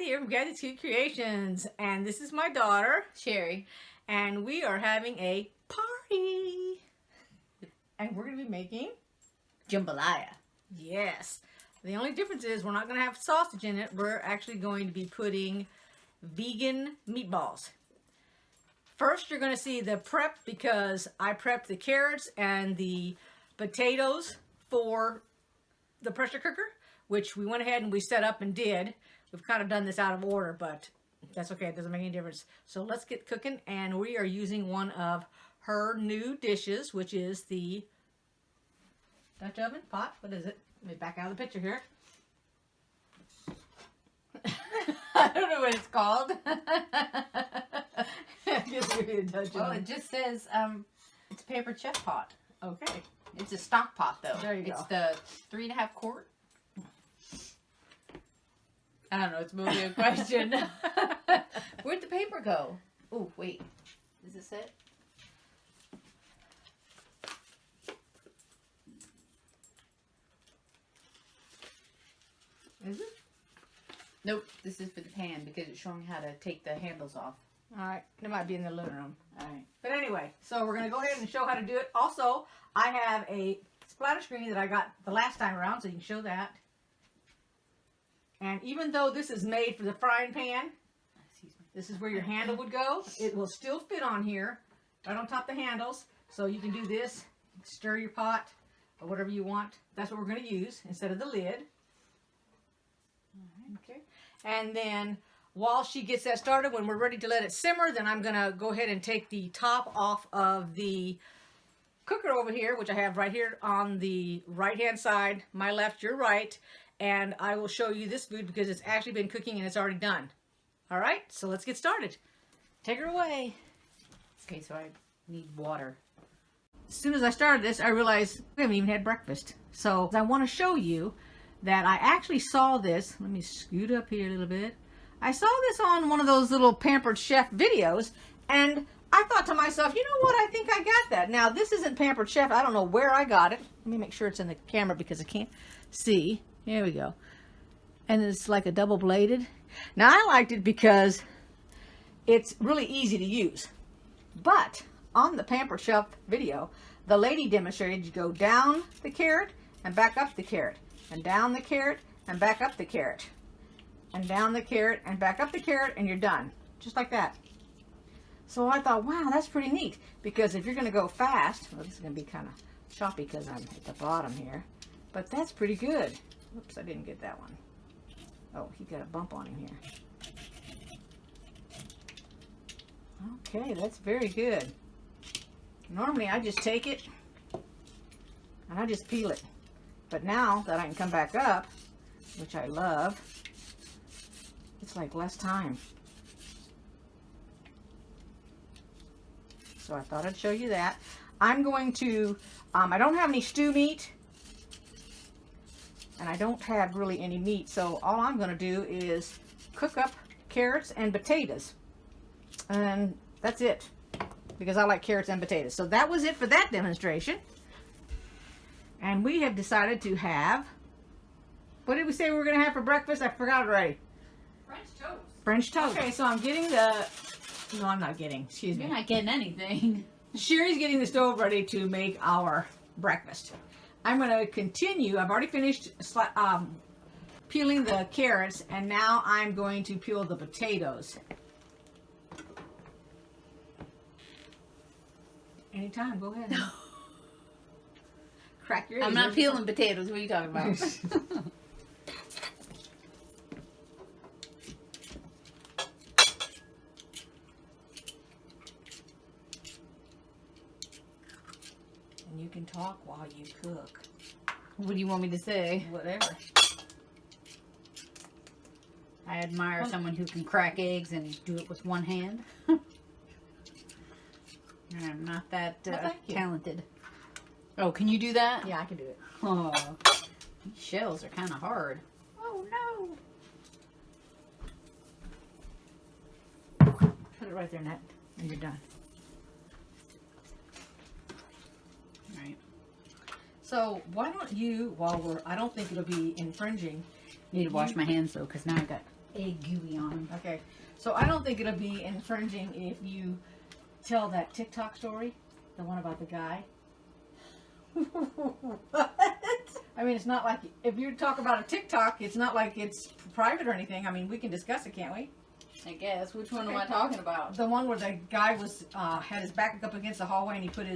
Kathy here from kathyskutekreations, and this is my daughter, Sherry. and we are having a party. And we're going to be making Jambalaya. Yes. The only difference is we're not going to have sausage in it. We're actually going to be putting vegan meatballs. First, you're going to see the prep because I prepped the carrots and the potatoes for the pressure cooker, which we went ahead and we set up and did. We've kind of done this out of order, but that's okay. It doesn't make any difference. So let's get cooking, and we are using one of her new dishes, which is the Dutch oven pot. What is it? Let me back out of the picture here. I don't know what it's called. It just says it's a paper chef pot. Okay. It's a stock pot though. There you go. It's the 3.5 quart. I don't know. It's moving a question. Where'd the paper go? Oh wait, is this it? Is it? Nope. This is for the pan because it's showing how to take the handles off. All right. It might be in the living room. All right. But anyway, so we're going to go ahead and show how to do it. Also, I have a splatter screen that I got the last time around, so you can show that. And even though this is made for the frying pan, this is where your handle would go. It will still fit on here, right on top of the handles. So you can do this, stir your pot, or whatever you want. That's what we're going to use instead of the lid. Okay. And then while she gets that started, when we're ready to let it simmer, then I'm going to go ahead and take the top off of the cooker over here, which I have right here on the right-hand side, my left, your right, and I will show you this food because it's actually been cooking and it's already done. All right, so let's get started. Take her away. Okay, so I need water. As soon as I started this, I realized we haven't even had breakfast. So I want to show you that I actually saw this. Let me scoot up here a little bit. I saw this on one of those little Pampered Chef videos, and I thought to myself, you know what, I think I got that. Now, this isn't Pampered Chef. I don't know where I got it. Let me make sure it's in the camera because I can't see. Here we go. And it's like a double-bladed. Now, I liked it because it's really easy to use. But on the Pampered Chef video, the lady demonstrated you go down the carrot and back up the carrot, and down the carrot and back up the carrot, and down the carrot and back up the carrot, and you're done. Just like that. So I thought, wow, that's pretty neat. Because if you're going to go fast, well, this is going to be kind of choppy because I'm at the bottom here. But that's pretty good. Whoops, I didn't get that one. Oh, he got a bump on him here. Okay, that's very good. Normally I just take it and I just peel it. But now that I can come back up, which I love, it's like less time. So I thought I'd show you that. I'm going to, I don't have any stew meat, and I don't have really any meat, so all I'm going to do is cook up carrots and potatoes. And that's it, because I like carrots and potatoes. So that was it for that demonstration. And we have decided to have, what did we say we were going to have for breakfast? I forgot already. French toast. French toast. Okay, so I'm getting the, no, I'm not getting, excuse me. You're not getting anything. Sherry's getting the stove ready to make our breakfast. I'm going to continue. I've already finished peeling the carrots, and now I'm going to peel the potatoes. Anytime, go ahead. Crack your eggs. I'm not peeling potatoes. What are you talking about? And you can talk while you cook. What do you want me to say? Whatever. I admire someone who can crack eggs and do it with one hand. I'm not that talented. Oh, can you do that? Yeah, I can do it. Oh, these shells are kind of hard. Oh, no. Put it right there, Nat, and you're done. All right. So why don't you, while we're, I don't think it'll be infringing. Need to wash my hands though, because now I got egg gooey on them. Okay. So I don't think it'll be infringing if you tell that TikTok story, the one about the guy. What? I mean, it's not like if you talk about a TikTok, it's not like it's private or anything. I mean, we can discuss it, can't we? I guess. Which one am I talking about? The one where the guy was had his back up against the hallway and he put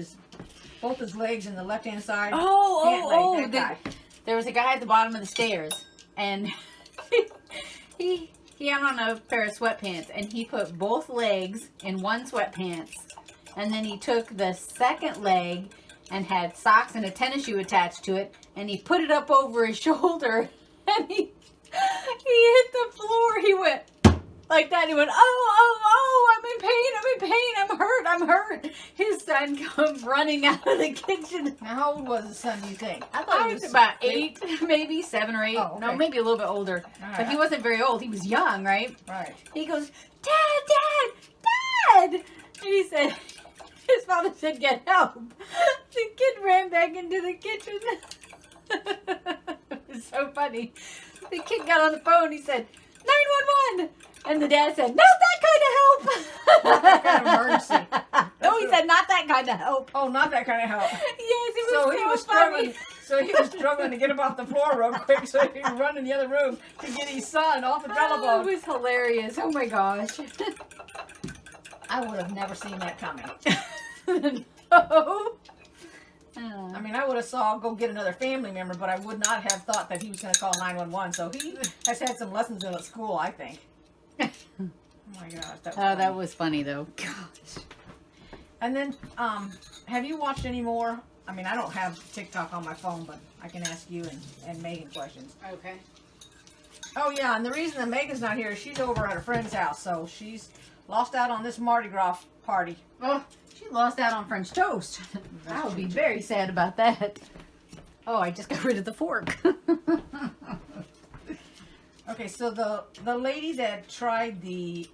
both his legs in the left hand side. That guy. There was a guy at the bottom of the stairs, and he had on a pair of sweatpants, and he put both legs in one sweatpants, and then he took the second leg and had socks and a tennis shoe attached to it, and he put it up over his shoulder, and he hit the floor. He went like that. He went, oh, I'm in pain. His son comes running out of the kitchen. Now, how old was his son, do you think? I thought he was about 8, maybe 7 or 8. Oh, okay. No, maybe a little bit older. Right. But he wasn't very old. He was young, right? Right. He goes, Dad! And he said, his father said, get help. The kid ran back into the kitchen. It was so funny. The kid got on the phone. He said, 911. And the dad said, not that kind of help. Not that kind of emergency. No, he said, not that kind of help. Oh, not that kind of help. Yes, it was So he was funny. struggling. So he was struggling to get him off the floor real quick, so he could run in the other room to get his son off the Oh, telephone. it was hilarious. Oh my gosh. I would have never seen that coming. No. I mean, I would have go get another family member, but I would not have thought that he was going to call 911. So he has had some lessons in at school, I think. Oh my gosh, That was funny though. Gosh. And then, have you watched any more? I mean, I don't have TikTok on my phone, but I can ask you and Megan questions. Okay. Oh yeah, and the reason that Megan's not here is she's over at a friend's house, so she's lost out on this Mardi Gras party. Oh, she lost out on French toast. I would be very sad about that. Oh, I just got rid of the fork. Okay, so the lady that tried the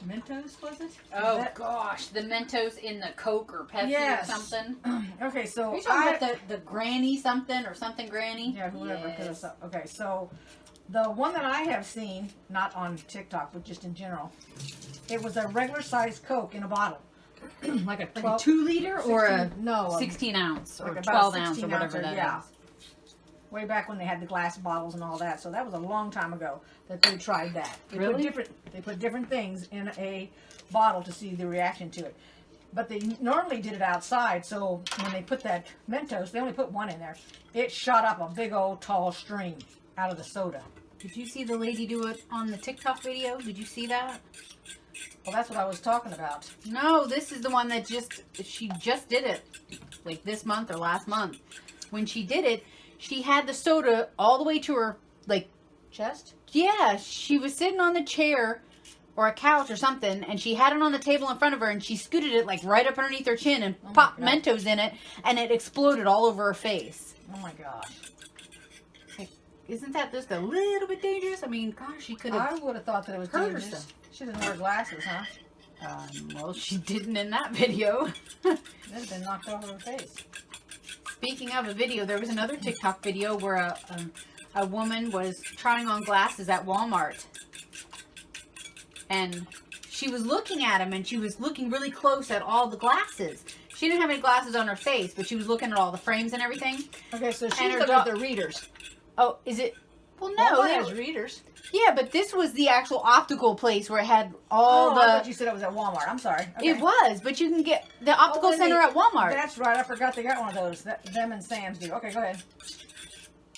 Mentos, was it? Oh gosh, the Mentos in the Coke or Pepsi Yes. or something. Okay, so Are you talking about the Granny something or something Granny? yeah, whoever. Yes. Okay, so the one that I have seen, not on TikTok, but just in general, it was a regular sized Coke in a bottle, like a 12, Like a 2 liter or a 16 no, 16 ounce or like 12 about a ounce or 16 whatever ouncer, that yeah. is. Way back when they had the glass bottles and all that, so that was a long time ago that they tried that. Really? They put different things in a bottle to see the reaction to it. But they normally did it outside, so when they put that Mentos, they only put one in there. It shot up a big old tall stream out of the soda. Did you see the lady do it on the TikTok video? Did you see that? Well, that's what I was talking about. No, this is the one that she just did it, like this month or last month. When she did it, she had the soda all the way to her, like, Chest? yeah, she was sitting on the chair or a couch or something, and she had it on the table in front of her, and she scooted it, like, right up underneath her chin and popped God. Mentos in it, and it exploded all over her face. Oh my gosh. Like, isn't that just a little bit dangerous? I mean, gosh, she could have... I would have thought that it was hurt dangerous. herself. She didn't wear glasses, huh? Well, she didn't in that video. They've been knocked over her face. Speaking of a video, there was another TikTok video where a woman was trying on glasses at Walmart. And she was looking at them, and she was looking really close at all the glasses. She didn't have any glasses on her face, but she was looking at all the frames and everything. Okay, so she's And her looking at the readers. Oh, is it? Well, No, no. it they- has readers. yeah, but this was the actual optical place where it had all I the... thought you said it was at Walmart. I'm sorry. Okay. It was, but you can get the optical and center they- at Walmart. That's right. I forgot they got one of those. Them and Sam's do. Okay, go ahead.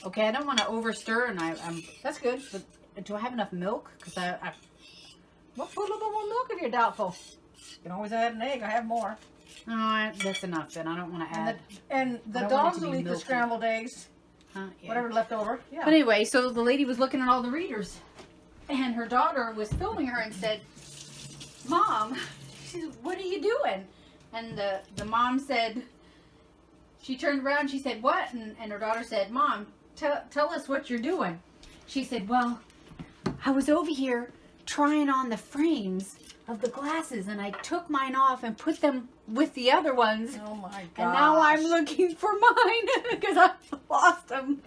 Okay, I don't want to overstir, and I'm... That's good. But do I have enough milk? Because I Well, put a little bit more milk if you're doubtful. You can always add an egg. I have more. that's enough then. I don't want to And add. the, and the I don't want it dogs to be will eat the milky. scrambled eggs, Yeah. whatever left over. Yeah. But anyway, so the lady was looking at all the readers, and her daughter was filming her and said, "Mom," she said, "what are you doing?" And the mom said, she turned around, she said, "What?" And her daughter said, "Mom, tell us what you're doing." She said, "Well, I was over here trying on the frames of the glasses, and I took mine off and put them with the other ones. Oh my god. And now I'm looking for mine because I lost them."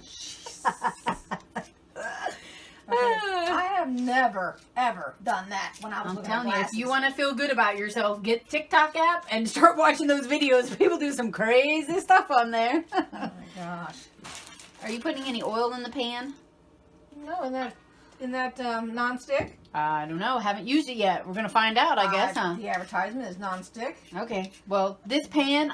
ever done that when I was I'm looking at telling you, if glasses. you want to feel good about yourself, get TikTok app and start watching those videos. People do some crazy stuff on there. Oh my gosh. Are you putting any oil in the pan? No, in that non-stick. I don't know. Haven't used it yet. We're going to find out, I guess, huh? The advertisement is non-stick. Okay. Well, this pan,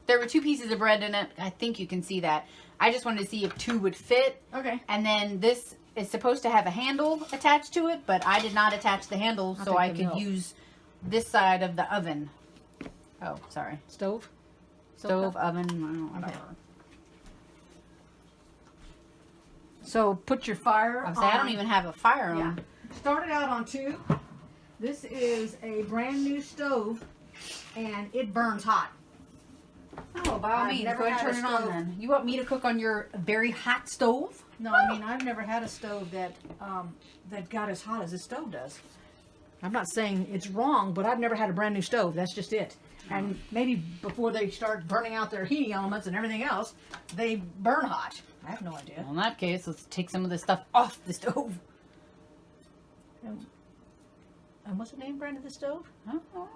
there were 2 pieces of bread in it. I think you can see that. I just wanted to see if 2 would fit. Okay. And then this is supposed to have a handle attached to it, but I did not attach the handle so I could use this side of the oven. Oh, sorry. Stove, Oven, whatever. Okay. So put your fire on. I don't even have a fire on. Yeah. Start it out on 2. This is a brand new stove, and it burns hot. Oh, by all I've means, never go ahead and had turn a it on stove. then. You want me to cook on your very hot stove? No, I mean, I've never had a stove that got as hot as this stove does. I'm not saying it's wrong, but I've never had a brand new stove. That's just it. And maybe before they start burning out their heating elements and everything else, they burn hot. I have no idea. Well, in that case, let's take some of this stuff off the stove. And what's the name brand of the stove? Oh.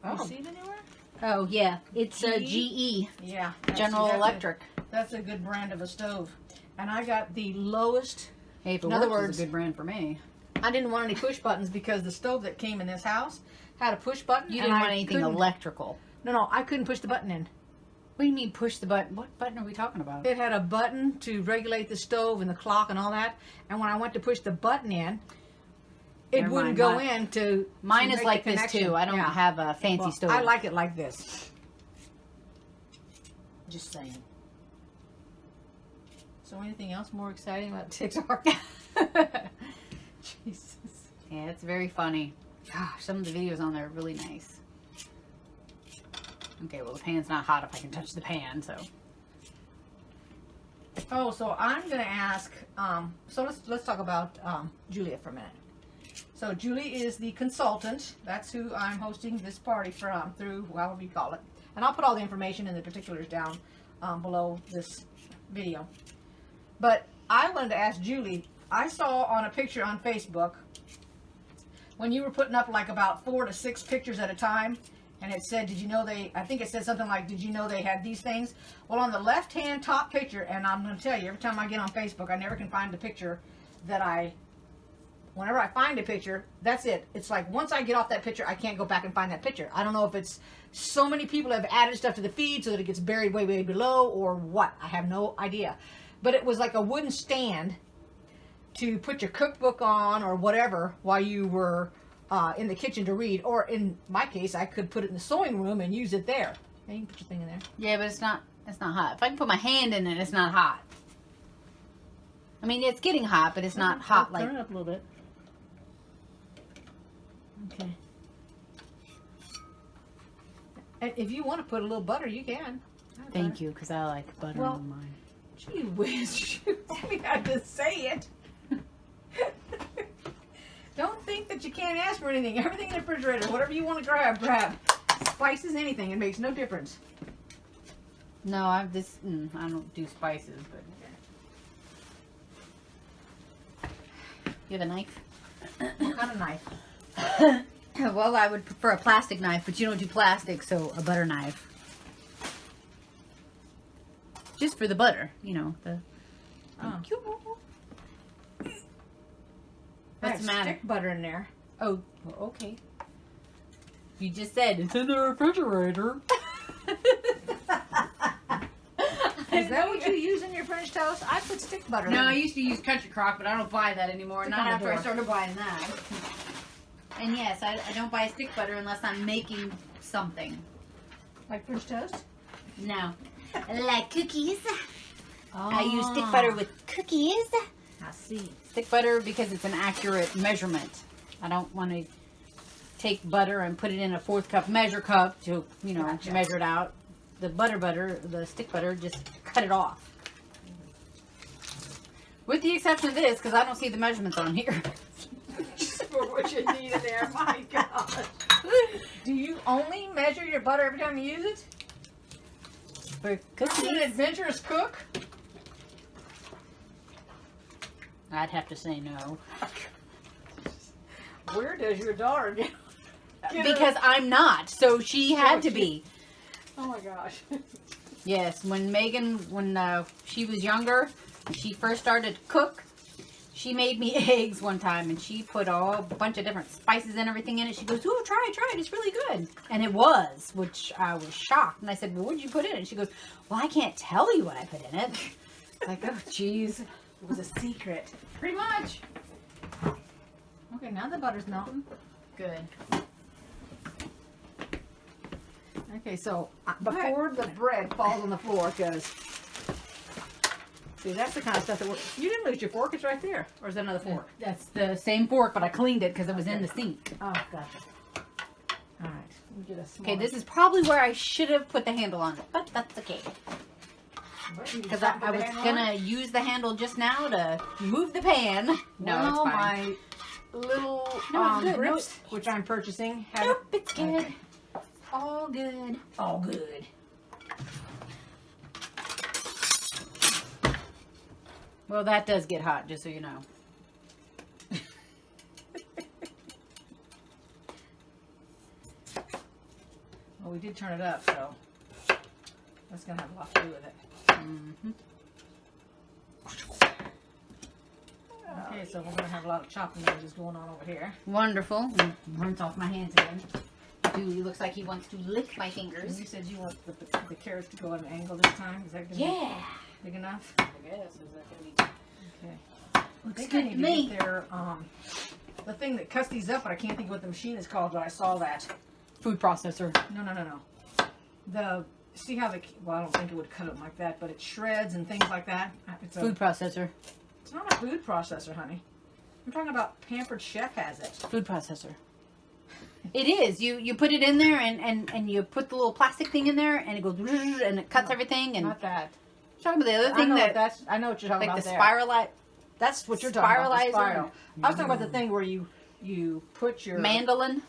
You see it anywhere? Oh, yeah. It's a GE. Yeah. General Electric. That's a good brand of a stove. And I got the lowest. Hey, if it In other works, words, it's a good brand for me. I didn't want any push buttons because the stove that came in this house had a push button. You and didn't I want anything couldn't- electrical. No, I couldn't push the button in. What do you mean push the button? What button are we talking about? It had a button to regulate the stove and the clock and all that. And when I went to push the button in, it Never wouldn't mind. go in to. Mine to is make like the this connection. too. I don't Yeah. have a fancy Well, stove. I like it like this. Just saying. So anything else more exciting about TikTok? Jesus. Yeah, it's very funny. Gosh, some of the videos on there are really nice. Okay, well the pan's not hot if I can touch the pan, so. Oh, so I'm gonna ask. So let's talk about Julia for a minute. So Julie is the consultant. That's who I'm hosting this party from through, however you call it. And I'll put all the information and the particulars down below this video. But I wanted to ask Julie. I saw on a picture on Facebook when you were putting up like about 4 to 6 pictures at a time, and it said, did you know they, I think it said something like, did you know they had these things? Well, on the left-hand top picture, and I'm going to tell you, every time I get on Facebook, I never can find the picture that whenever I find a picture, that's it. It's like, once I get off that picture, I can't go back and find that picture. I don't know if it's so many people have added stuff to the feed so that it gets buried way, way below, or what. I have no idea. But it was like a wooden stand to put your cookbook on or whatever while you were in the kitchen to read. Or in my case, I could put it in the sewing room and use it there. Yeah, you can put your thing in there. Yeah, but it's not hot. If I can put my hand in it, it's not hot. I mean, it's getting hot, but it's not hot like... Turn it up a little bit. Okay. And if you want to put a little butter, you can. Thank you, because I like butter Well- on mine. Gee whiz, you tell me how to say it. Don't think that you can't ask for anything. Everything in the refrigerator, whatever you want to grab. Spices, anything. It makes no difference. No, I don't do spices, but... You have a knife? What kind of knife? Well, I would prefer a plastic knife, but you don't do plastic, so a butter knife. Just for the butter, you know. Thank you. What's the matter? Stick butter in there. Oh, well, okay. You just said it's in the refrigerator. Is that what you use in your French toast? I put stick butter in. No, I used to use Country Crock, but I don't buy that anymore. Stick Not on the after I door. started buying that. And yes, I don't buy stick butter unless I'm making something. Like French toast? No. Like cookies. Oh. I use stick butter with cookies. I see. Stick butter because it's an accurate measurement. I don't want to take butter and put it in a 1/4 cup measure cup to, Gotcha. measure it out. The the stick butter, just cut it off. With the exception of this, because I don't see the measurements on here. Just for what you need in there. My God. Do you only measure your butter every time you use it? For Are you an cookies, adventurous cook? I'd have to say no. Where does your daughter get? Because I'm not, so she had to be. Oh my gosh. Yes, when Megan, she was younger, when she first started to cook, she made me eggs one time, and she put a bunch of different spices and everything in it. She goes, "Ooh, try it, it's really good." And it was, which I was shocked. And I said, "Well, what did you put in it?" And she goes, "Well, I can't tell you what I put in it." Like, oh, jeez. It was a secret. Pretty much. Okay, now the butter's melting. Good. Okay, so before the bread falls on the floor, because see, that's the kind of stuff that you didn't lose your fork. It's right there. Or is that another fork? That's the same fork, but I cleaned it because it was in the sink. Oh, gotcha. All right. We get a small. Okay, this is probably where I should have put the handle on it, but that's okay. Because I was gonna use the handle just now to move the pan. No, well, it's fine. my little No, it's good. grips, which I'm purchasing, have Nope, it's good. Okay. All good. All good. Well, that does get hot, just so you know. Well, we did turn it up, so that's gonna have a lot to do with it. Mm-hmm. Okay, so we're gonna have a lot of chopping noises going on over here. Wonderful. Rinse off my hands again. Dude, he looks like he wants to lick my And fingers. you said you want the carrots to go at an angle this time. Is that gonna Yeah. be big enough? I guess. Is that gonna be? Okay. Looks I think good I to need me. to get their the thing that cuts these up, but I can't think what the machine is called. But I saw that. Food processor. No. See how well, I don't think it would cut them like that, but it shreds and things like that. It's Food processor. It's not a food processor, honey. I'm talking about Pampered Chef has it. Food processor. It is. You put it in there and you put the little plastic thing in there and it goes and it cuts everything and Not that. talking about the other thing I know what you're talking like about. the there. spiralize That's what you're talking about. The spiralizer. spiral. I was talking about the thing where you put your mandolin.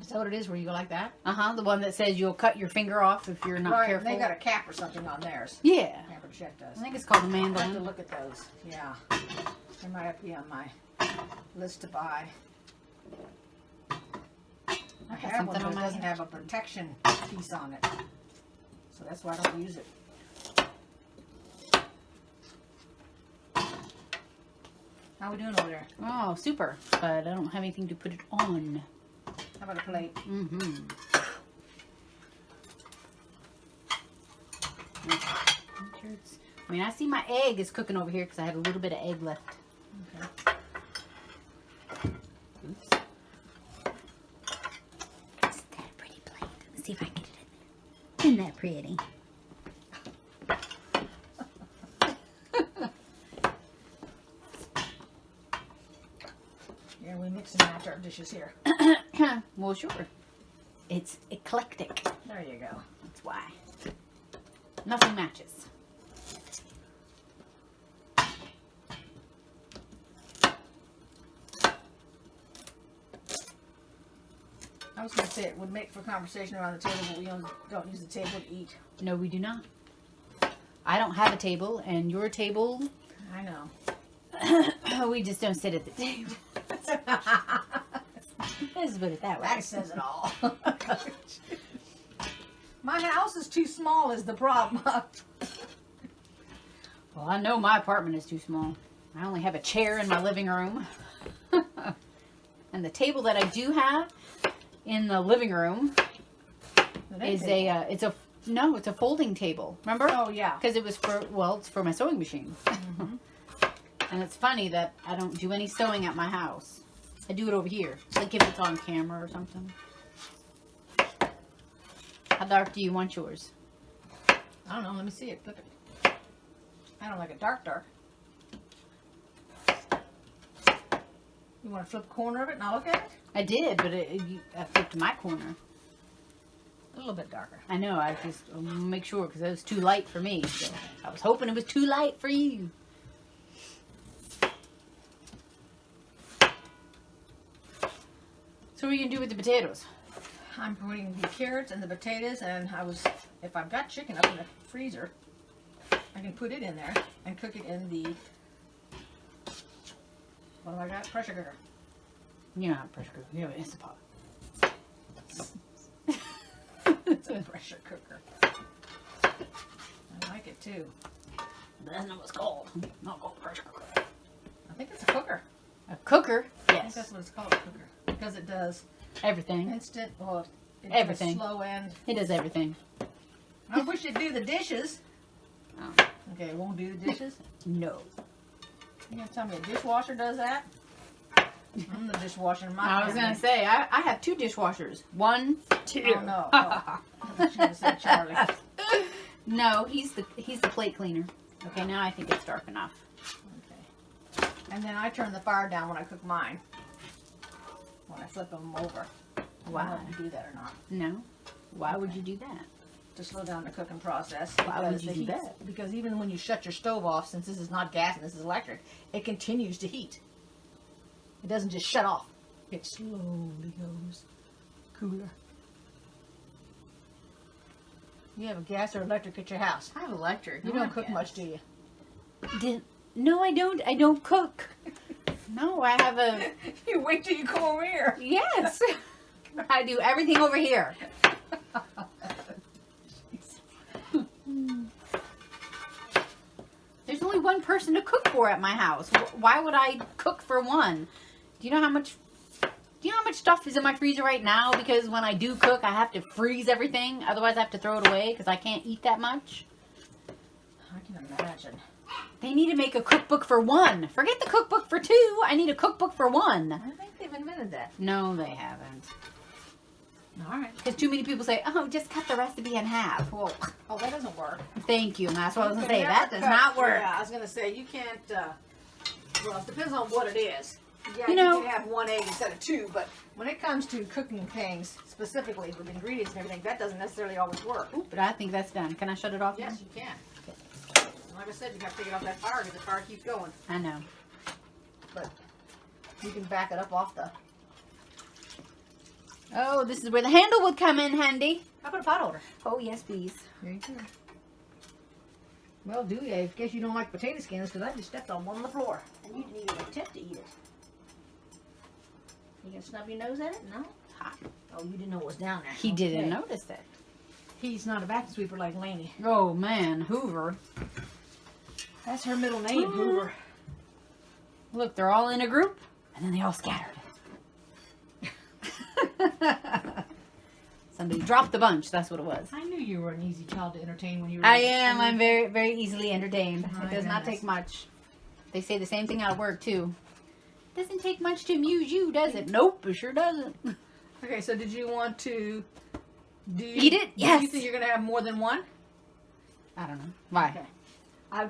Is that what it is? Where you go like that? The one that says you'll cut your finger off if you're not Right. careful. They got a cap or something on theirs. Yeah. Pampered Chef does. I think it's called a I have to mandolin. look at those. Yeah. They might have to be on my list to buy. I have one, something but on it my doesn't have a protection piece on it. So that's why I don't use it. How we doing over there? Oh, super. But I don't have anything to put it on. How about a plate? Mm-hmm. I mean, I see my egg is cooking over here because I had a little bit of egg left. Okay. Oops. Isn't that a pretty plate? Let's see if I can get it in there. Isn't that pretty? Yeah, we mix and match our dishes here. Well, sure. It's eclectic. There you go. That's why. Nothing matches. I was going to say it would make for conversation around the table, but we don't use the table to eat. No, we do not. I don't have a table, and your table, I know. we just don't sit at the table. Let's put it that way. That says it all. My house is too small is the problem. Well, I know my apartment is too small. I only have a chair in my living room. And the table that I do have in the living room is it's a folding table. Remember? Oh, yeah. Because it was it's for my sewing machine. Mm-hmm. And it's funny that I don't do any sewing at my house. I do it over here. Like if it's on camera or something. How dark do you want yours? I don't know. Let me see it. Flip it. I don't like it dark. You want to flip a corner of it and I'll look at it? I did, but I flipped my corner. A little bit darker. I know. I just make sure because it was too light for me. So I was hoping it was too light for you. So what are you gonna do with the potatoes? I'm putting the carrots and the potatoes, and if I've got chicken up in the freezer, I can put it in there and cook it in the, what have I got? Pressure cooker. You don't have a pressure cooker. You have an Instant Pot. It's a pressure cooker. I like it too. But that's not what's called. Not called a pressure cooker. I think it's a cooker. A cooker? I think Yes. that's what it's called, a cooker. Because it does Everything. instant, well, it does Everything. slow and... It does everything. I wish it'd do the dishes. Oh. Okay, it won't do the dishes? No. You gonna tell me a dishwasher does that? I'm the dishwasher in my I was family. gonna say I have 2 dishwashers. 1, 2. Oh no. Oh. I thought you were gonna say Charlie. No, he's the plate cleaner. Okay, now I think it's dark enough. Okay. And then I turn the fire down when I cook mine. When I flip them over. Why? I don't know if you do that or not. No. Why would you do that? To slow down the cooking process. Why would because you the do heat- that? Because even when you shut your stove off, since this is not gas and this is electric, it continues to heat. It doesn't just shut off. It slowly goes cooler. You have a gas or electric at your house? I have electric. You don't cook much, do you? No, I don't. I don't cook. No, I have a... You wait till you come over here. Yes. I do everything over here. There's only one person to cook for at my house. Why would I cook for one? Do you know how much stuff is in my freezer right now? Because when I do cook, I have to freeze everything. Otherwise, I have to throw it away because I can't eat that much. I can imagine. They need to make a cookbook for one. Forget the cookbook for 2. I need a cookbook for 1. I think they've invented that. No, they haven't. All right. Because too many people say, oh, just cut the recipe in half. Well, Oh, that doesn't work. thank you. And that's what I was going to You say. can That never does cut- not work. Yeah, I was going to say, you can't, well, it depends on what it is. Yeah, You you know- can have 1 egg instead of 2, but when it comes to cooking things, specifically with ingredients and everything, that doesn't necessarily always work. Ooh, but I think that's done. Can I shut it off? Yes, now? you can. Like I said, you have to take it off that fire because the fire keeps going. I know. But you can back it up off the... Oh, this is where the handle would come in handy. How about a pot holder? Oh, yes, please. There you go. Well, do you? In case you don't like potato skins, because I just stepped on one on the floor. And you didn't even attempt to eat it. You gonna snub your nose at it? No? It's hot. Oh, you didn't know it was down there. He didn't notice it. He's not a vacuum sweeper like Laney. Oh, man. Hoover. That's her middle name, Hoover. Look, they're all in a group, and then they all scattered. Somebody dropped the bunch. That's what it was. I knew you were an easy child to entertain when you were... I am. I'm very, very easily entertained. My It does not goodness. take much. They say the same thing out of work, too. Doesn't take much to amuse you, does it? Nope, it sure doesn't. Okay, so did you want to... Do you, Eat it? Do Yes. you think you're going to have more than one? I don't know. Why? Okay. I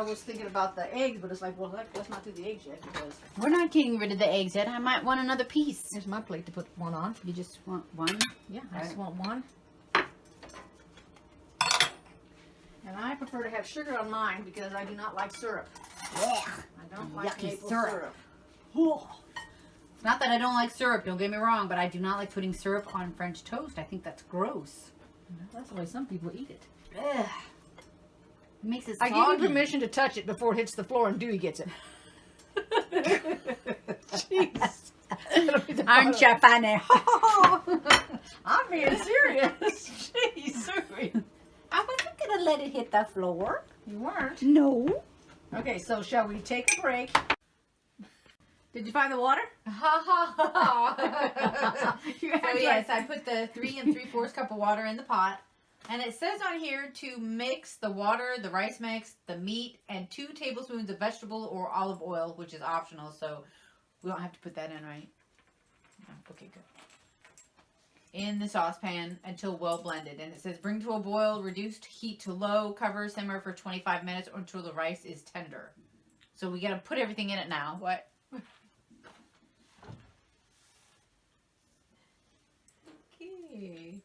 was thinking about the eggs, but it's like, well, let's not do the eggs yet because We're not getting rid of the eggs yet. I might want another piece. there's my plate to put one on. You just want one? Yeah, I Right. just want one. And I prefer to have sugar on mine because I do not like syrup. Yeah. I don't like Yucky maple syrup. syrup. It's not that I don't like syrup, don't get me wrong, but I do not like putting syrup on French toast. I think that's gross. That's the way some people eat it. Ugh. It makes it I soggy. give you permission to touch it before it hits the floor and Dewey gets it. Jeez. Aren't you funny? I'm being serious. Jeez, Dewey. I wasn't going to let it hit the floor. You weren't. No. Okay, so shall we take a break? Did you find the water? Ha ha ha. You So act like- yes, I put the 3 3/4 cup of water in the pot. And it says on here to mix the water, the rice mix, the meat, and 2 tablespoons of vegetable or olive oil, which is optional, so we don't have to put that in, right? No. Okay, good. In the saucepan until well blended. And it says bring to a boil, reduced heat to low, cover, simmer for 25 minutes or until the rice is tender. So we got to put everything in it now. What? Okay.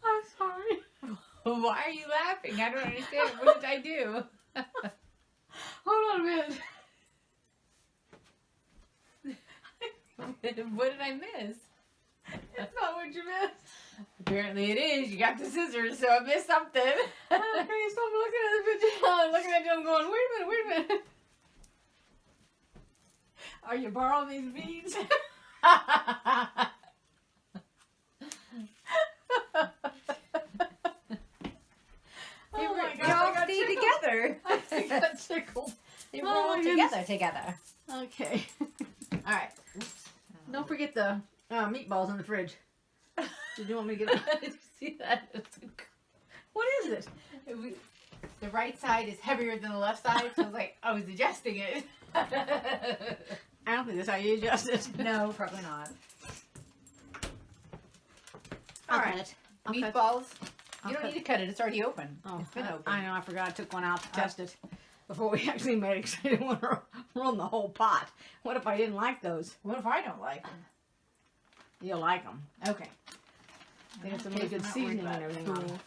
I'm sorry. Why are you laughing? I don't understand. What did I do? Hold on a minute. What did I miss? That's not what you missed. Apparently it is. You got the scissors, so I missed something. Okay, so I'm looking at the picture. I'm looking at you. I'm going, wait a minute. Are you borrowing these beads? They all stay together. I got tickled. They Oh, roll my together. Okay. All right. Don't forget the meatballs in the fridge. Did you want me to get Did you see that? What is it? The right side is heavier than the left side, so I was adjusting it. I don't think that's how you adjust it. No, probably not. All All right. right. I'll cut- Meatballs. I'll You don't cut- need to cut it. It's already open. Oh, It's been open. I know. I forgot. I took one out to test it before we actually made it because I didn't want to run the whole pot. What if I didn't like those? What if I don't like them? You'll like them. Okay. They got some really good seasoning and everything on them.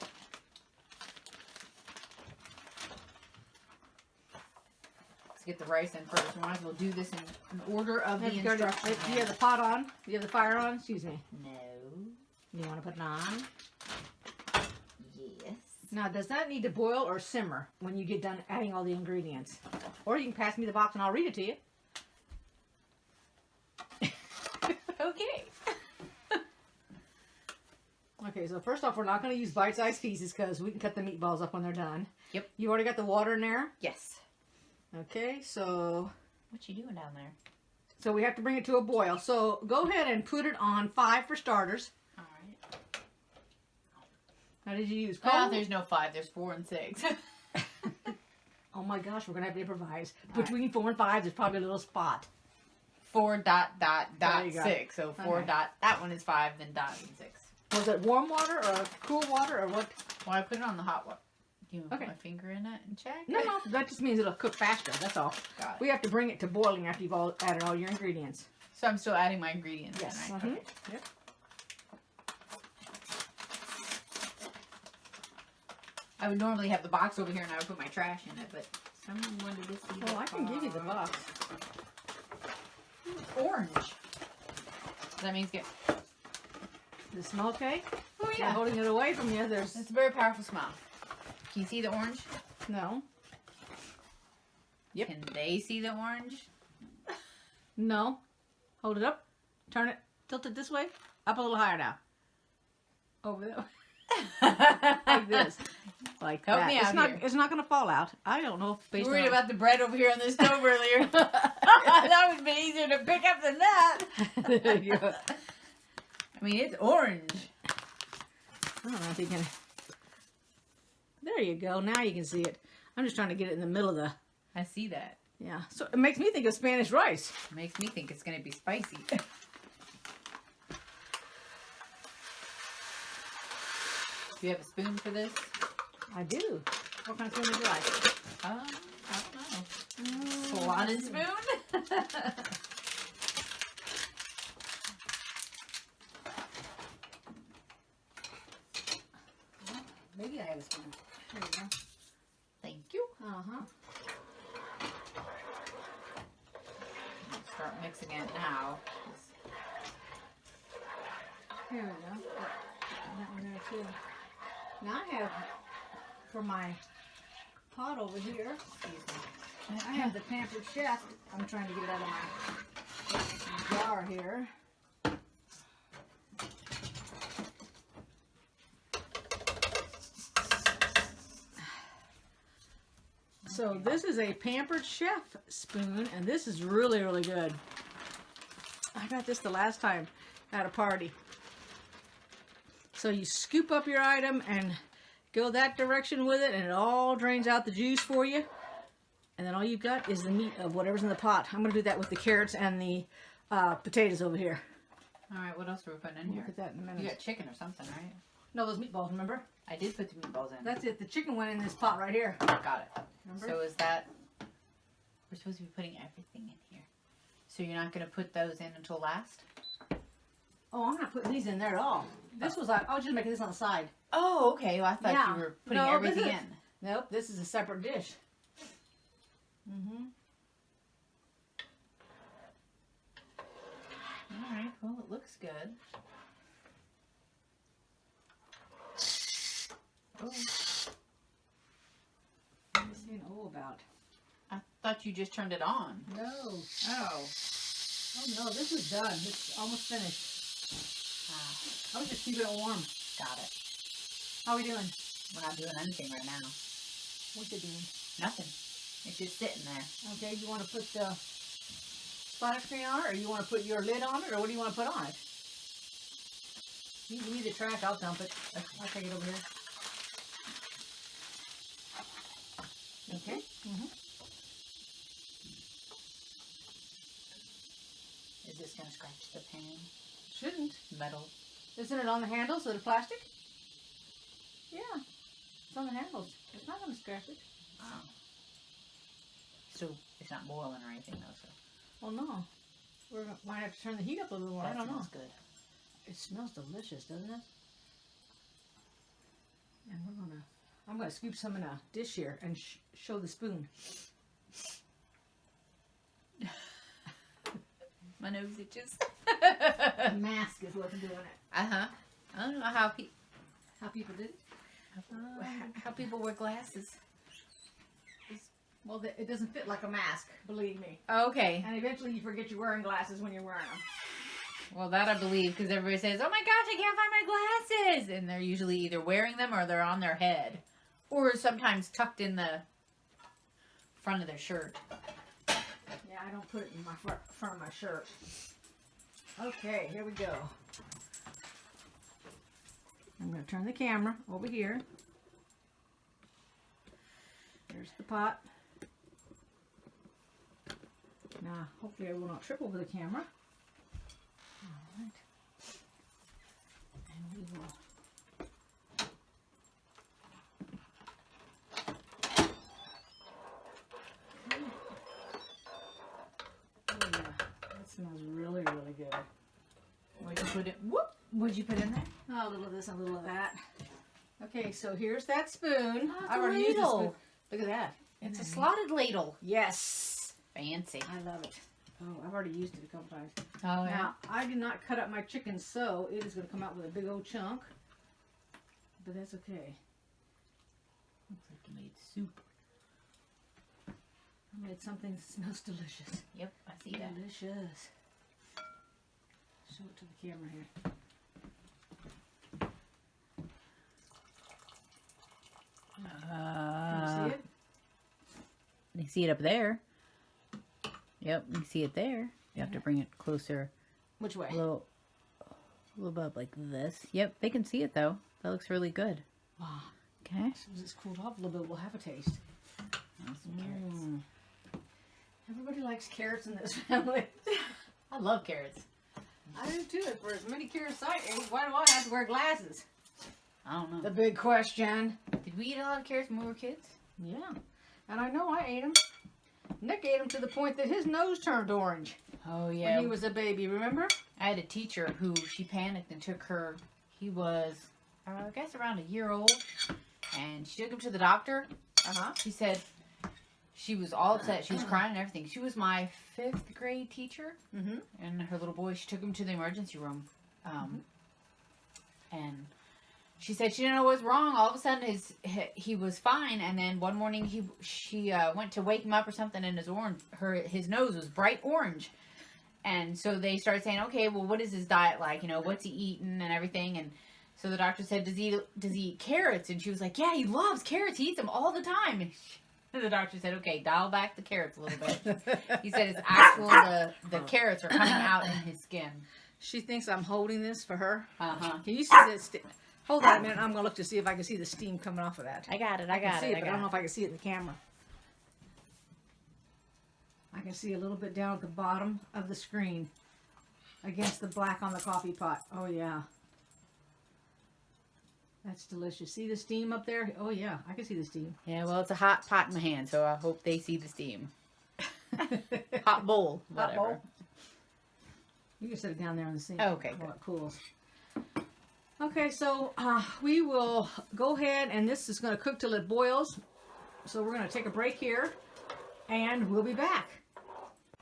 Let's get the rice in first. We might as well do this in order of the Have you got instructions. do you have the pot on? Do you have the fire on? Excuse me. No. You want to put it on? Yes. Now, does that need to boil or simmer when you get done adding all the ingredients? Or you can pass me the box and I'll read it to you. Okay. Okay, so first off, we're not going to use bite-sized pieces because we can cut the meatballs up when they're done. Yep. You already got the water in there? Yes. Okay, so What you doing down there? we have to bring it to a boil. So go ahead and put it on 5 for starters. All right. How did you use? Oh, Cold? there's no 5. There's 4 and 6. Oh my gosh, we're going to have to improvise. Between 4 and 5, there's probably a little spot. 4 dot There you go. 6. So 4 Okay. dot. That one is 5. Then dot and 6. Was it warm water or cool water or what? Well, I put it on the hot water. Do you want to Okay. put my finger in it and check? No, that just means it'll cook faster. That's all. Got it. We have to bring it to boiling after you've all added all your ingredients. So I'm still adding my ingredients. Yes. Then, right? Mhm. Okay. Yep. I would normally have the box over here and I would put my trash in it, but someone wanted to see. Well, I can give you the box. Orange. That means get. The smell okay? Oh Yeah, holding it away from you. There's It's a very powerful smell. Can you see the orange? no, Yep. Can they see the orange? no. Hold it up. Turn it. Tilt it this way. Up a little higher now. Over there. Like this. Like Help that. me it's out not. here. It's not going to fall out. I don't know. You Based worried on about the bread over here on the stove earlier. That would be easier to pick up than that. There you go. I mean, it's orange. I don't know if you can. There you go. Now you can see it. I'm just trying to get it in the middle of the. I see that. Yeah. So it makes me think of Spanish rice. Makes me think it's going to be spicy. Do you have a spoon for this? I do. What kind of spoon would you like? I don't know. Slotted spoon? Maybe I have a spoon. There you go. Thank you. Uh-huh. Let's start mixing it now. Here we go. Put that one there too. Now I have, for my pot over here, I have the Pampered Chef. I'm trying to get it out of my jar here. So this is a Pampered Chef spoon, and this is really, really good. I got this the last time at a party. So you scoop up your item and go that direction with it, and it all drains out the juice for you. And then all you've got is the meat of whatever's in the pot. I'm going to do that with the carrots and the potatoes over here. All right, what else are we putting in here? Look at that in a minute. You got chicken or something, right? No, those meatballs, remember? I did put the meatballs in. That's it. The chicken went in this pot right here. Got it. Remember? So is that... We're supposed to be putting everything in here. So you're not going to put those in until last? Oh, I'm not putting these in there at all. This was like, I was just making this on the side. Oh, okay. Well, I thought Yeah. you were putting No, everything this is- in. Nope, this is a separate dish. Mm-hmm. All right. Well, it looks good. Oh, What are you saying oh about? I thought you just turned it on. No. Oh. Oh no, this is done. It's almost finished. I was just keeping it warm. Got it. How are we doing? We're not doing anything right now. What you doing? Nothing. It's just sitting there. Okay, you want to put the spotter screen on it, or you want to put your lid on it, or what do you want to put on it? You give me the track, I'll dump it. I'll take it over here. Okay. Is this going to scratch the pan? Shouldn't. Metal? Isn't it on the handles of the plastic? Yeah. It's on the handles. It's not going to scratch it. Oh. So it's not boiling or anything though, so. Well, no. We might have to turn the heat up a little more. I don't know. That smells good. It smells delicious, doesn't it? And I'm gonna scoop some in a dish here and show the spoon. My nose itches. The mask is what's doing it. I don't know how people did it. how people wear glasses. Well, it doesn't fit like a mask, believe me. Okay. And eventually you forget you're wearing glasses when you're wearing them. Well, that I believe, because everybody says, "Oh my gosh, I can't find my glasses," and they're usually either wearing them or they're on their head, or sometimes tucked in the front of their shirt. Yeah, I don't put it in my front of my shirt. Okay, here we go. I'm going to turn the camera over here. There's the pot. Now, hopefully I will not trip over the camera. Alright. And we will... Oh yeah, that smells really, really good. What'd you put in? Whoop! What'd you put in there? Oh, a little of this and a little of that. Okay, so here's that spoon. Oh, I've already used the spoon. Look at that. It's a slotted ladle. Yes. Fancy. I love it. Oh, I've already used it a couple times. Oh, yeah. Now, I did not cut up my chicken, so it is going to come out with a big old chunk. But that's okay. Looks like you made soup. I made something that smells delicious. Yep, I see that. Delicious. Show it to the camera here. Can you see it? You see it up there. Yep, you see it there. You have to bring it closer. Which way? A little above like this. Yep, they can see it though. That looks really good. Wow. Okay. As soon as it's cooled off a little bit, we'll have a taste. Everybody likes carrots in this family. I love carrots. I do too. For as many carrots I ate, why do I have to wear glasses? I don't know. The big question. Did we eat a lot of carrots when we were kids? Yeah. And I know I ate them. Nick ate them to the point that his nose turned orange. Oh, yeah. When he was a baby, remember? I had a teacher who, she panicked and took her, he was, I guess around a year old, and she took him to the doctor. She said she was all upset. She was crying and everything. She was my 5th grade teacher, and her little boy, she took him to the emergency room, and she said she didn't know what was wrong. All of a sudden, he was fine, and then one morning she went to wake him up or something, and his nose was bright orange, and so they started saying, okay, well, what is his diet like? You know, what's he eating and everything, and so the doctor said, does he eat carrots? And she was like, yeah, he loves carrots. He eats them all the time. And the doctor said, okay, dial back the carrots a little bit. He said it's actual the carrots are coming out in his skin. She thinks I'm holding this for her. Can you see this? Hold on a minute. I'm going to look to see if I can see the steam coming off of that. I got it. I don't know if I can see it in the camera. I can see a little bit down at the bottom of the screen against the black on the coffee pot. Oh, yeah. That's delicious. See the steam up there? Oh, yeah. I can see the steam. Yeah, well, it's a hot pot in my hand, so I hope they see the steam. Hot bowl. Whatever. Hot bowl. You can set it down there on the sink. Oh, okay, while good. it cools. Okay, so we will go ahead, and this is going to cook till it boils. So we're going to take a break here, and we'll be back.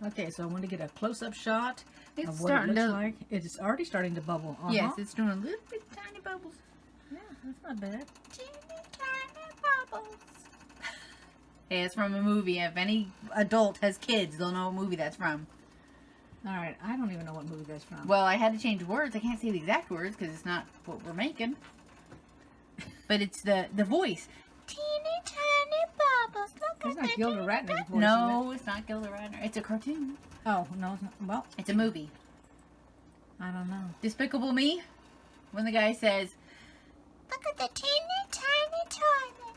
Okay, so I want to get a close-up shot of what it looks like. It's already starting to bubble. Yes, it's doing a little bit tiny bubbles. Yeah, that's not bad. Teeny tiny bubbles. Hey, it's from a movie. If any adult has kids, they'll know what movie that's from. All right, I don't even know what movie that's from. Well, I had to change words. I can't say the exact words because it's not what we're making. But it's the voice. Teeny tiny bubbles. Look It's not Gilda Radner's voice. No, it's not Gilda Radner. It's a cartoon. Oh, no, it's not. Well, It's a movie. I don't know. Despicable Me. When the guy says, "Look at the teeny tiny toilet."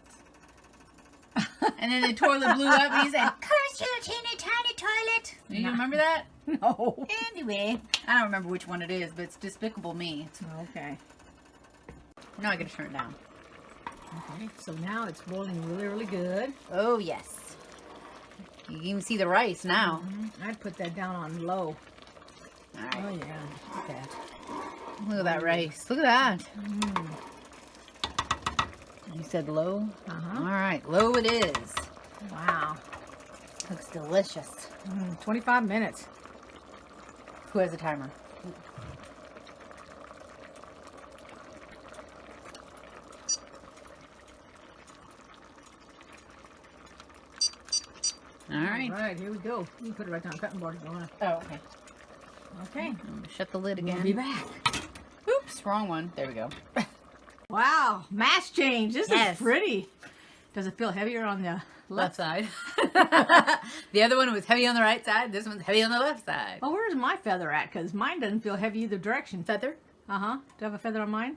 And then the toilet blew up and he said, "Curse you, teeny tiny toilet." Do you remember that? No. Anyway, I don't remember which one it is, but it's Despicable Me. Okay. Now I gotta turn it down. Okay, so now it's boiling really, really good. Oh, yes. You can even see the rice now. I'd put that down on low. All right. Oh, yeah. Look at that. Look at that rice. Look at that. Mm. You said low? Uh-huh. All right, low it is. Wow. Looks delicious. 25 minutes. Who has a timer? All right. All right, here we go. You can put it right down cutting board if you want. Oh, okay. Okay. I'm gonna shut the lid again. We'll be back. Oops, wrong one. There we go. Wow, mass change. This Yes. is pretty. Does it feel heavier on the Left left? side. The other one was heavy on the right side. This one's heavy on the left side. Oh, where's my feather at? Because mine doesn't feel heavy either direction. Feather? Uh-huh. Do I have a feather on mine?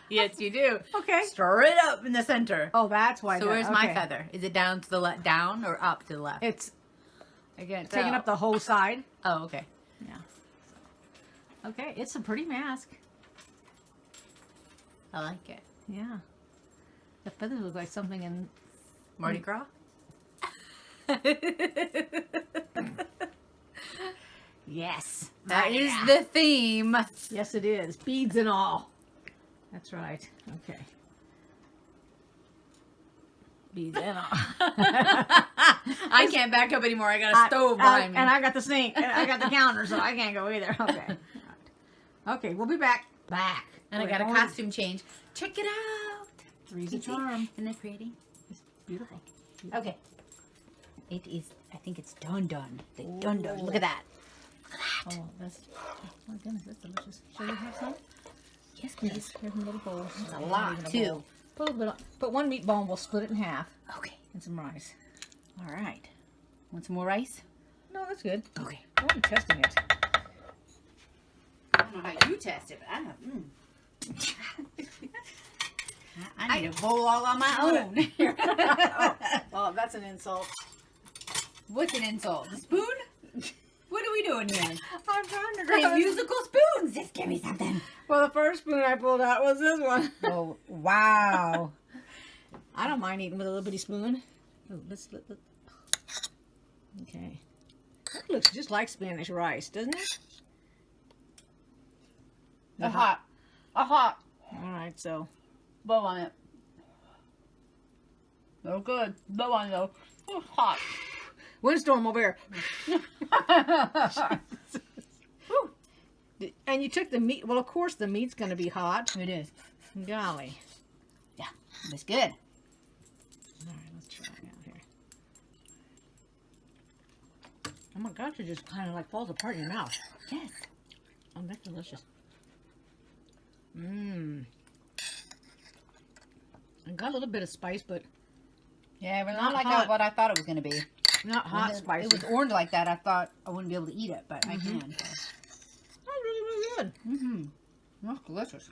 Yes, you do. Okay. Straight up in the center. Oh, that's why. So where's my feather? Is it down to the left, down or up to the left? It's Again, taking up the whole side. Oh, okay. Yeah. Okay, it's a pretty mask. I like it. Yeah. The feathers look like something in... Mardi Gras? Yes. That is the theme. Yes, it is. Beads and all. That's right. Okay. Beads and all. I can't back up anymore. I got a stove behind me. And I got the sink. And I got the counter, so I can't go either. Okay. Okay, we'll be back. Back. And I got a costume change. Check it out. Three's a charm. Isn't it pretty? It's beautiful. Okay. It is, I think it's done. Done. Look at that. Oh, that's... Oh, my goodness, that's delicious. Shall we have some? Yes, please. Yes. Here's some little bowls. There's a lot, too. Put a little bit on, put one meatball and we'll split it in half. Okay. And some rice. All right. Want some more rice? No, that's good. Okay. I'm testing it. I don't know how you test it, but I need a bowl all on my own. Oh, that's an insult. What's an insult? The spoon? What are we doing here? I'm trying to Play grab it. musical spoons. Just give me something. Well, the first spoon I pulled out was this one. Oh, wow. I don't mind eating with a little bitty spoon. Oh, let's. Okay. That looks just like Spanish rice, doesn't it? A hot. All right, so. Blow on it. No good. Blow on it though. Oh, hot. Windstorm over here. And you took the meat. Well, of course, the meat's going to be hot. It is. Golly. Yeah, it's good. All right, let's try it out here. Oh my gosh, it just kind of like falls apart in your mouth. Yes. Oh, that's delicious. Mmm. I got a little bit of spice, but Yeah, but Not not like hot. what I thought it was going to be. not hot When spicy. It was orange like that. I thought I wouldn't be able to eat it, but I can. That's really, really good. Mm-hmm. That's delicious.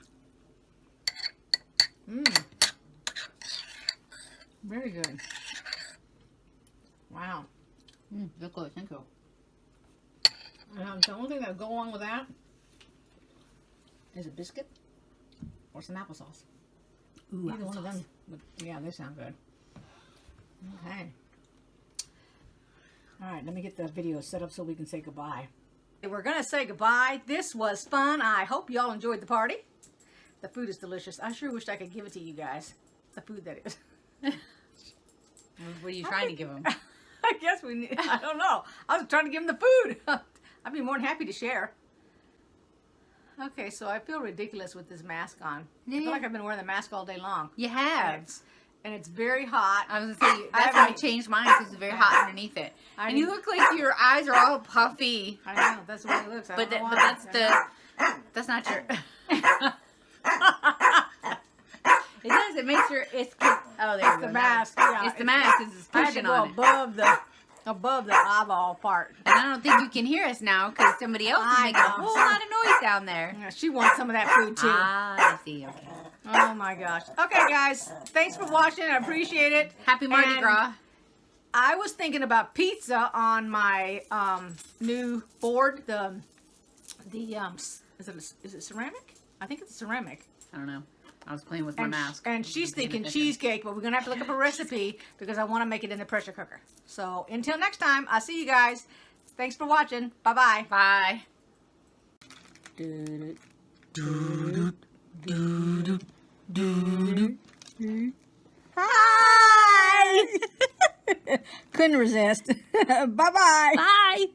Mmm. Very good. Wow. That's good. Thank you. The only thing that would go along with that is a biscuit or some applesauce. Ooh, Either one of them. But yeah, they sound good. Okay. All right, let me get the video set up so we can say goodbye. We're going to say goodbye. This was fun. I hope y'all enjoyed the party. The food is delicious. I sure wished I could give it to you guys. The food, that is. What are you trying to give them? I guess we need, I don't know. I was trying to give them the food. I'd be more than happy to share. Okay, so I feel ridiculous with this mask on. I feel like I've been wearing the mask all day long. You have. and it's very hot. I was gonna say that's why I changed mine because it's very hot underneath it. And you look like your eyes are all puffy. I know, that's the way it looks. But that's not your. It does. It makes your oh, there It's the mask. Yeah, It's the mask because it's I had to pushing go on it. above the eyeball part. And I don't think you can hear us now because somebody else is making a whole lot of noise down there. Yeah, she wants some of that food too. Ah, I see. Okay. Oh my gosh. Okay, guys. Thanks for watching. I appreciate it. Happy Mardi And Gras. I was thinking about pizza on my new board. Is it ceramic? I think it's ceramic. I don't know. I was playing with my mask. And she's thinking cheesecake, but we're gonna have to look up a recipe because I want to make it in the pressure cooker. So until next time, I'll see you guys. Thanks for watching. Bye bye. Bye. Hi. Couldn't resist. Bye bye. Bye.